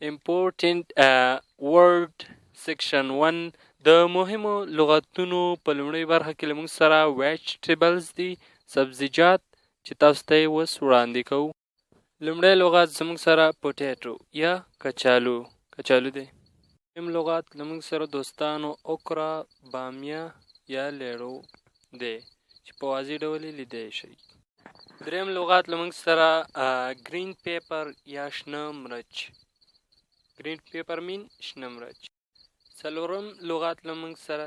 important word section 1 د مهمو لغتونو په لومړۍ برخه کې له موږ سره vegetables دي سبزیجات چې تاسو ته یې اوس وړاندې کوو. لومړی لغت زموږ سره potato یا کچالو دی. دویم لغت له موږ سره دوستانو اوکرا بامیه یا لیړو دی چې په واضح ډول یې لیدی شئ. دریم لغت له موږ سره green pepper یا شنه مرچ. green pepper mean شنه مرچ. څلورم لغت له موږ سره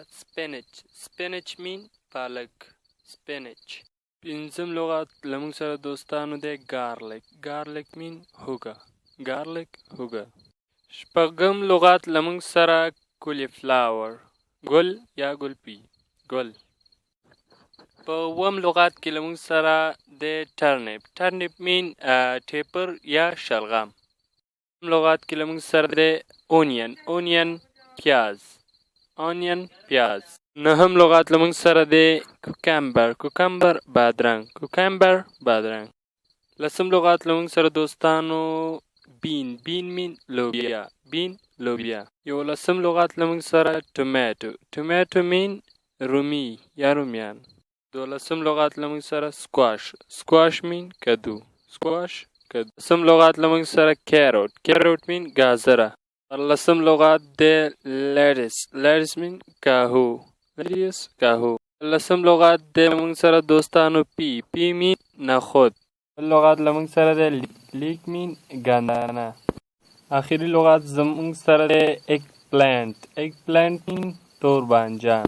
spinach mean پالک spinach. پنځم لغت له موږ سره دوستانو دی garlic mean هوږه. شپږم لغت له موږ سره cauliflower ګل یا ګلپي ګل. په اووم لغت کې له موږ سره دی turnip mean ټیپر یا شلغم. لغت کې له موږ سره دی onion پیاز. نهم لغت له موږ سره دی cucumber بادرنګ. لسم لغت له موږ سره دوستانو bean mean لوبیا. یولسم لغت له موږ سره tomato mean رومي یا رومیان. دولسم لغت له موږ سره squash mean کدو. سم لغت له موږ سره carrot mean گازره. لسم لغت دی lettuce mean کاهو. لسم لغت دی موږ سره دوستانو pea mean نخود. لغت له موږ سره دی leek mean ګندنه. آخري لغت زموږ سره دی eggplant mean تور بانجان.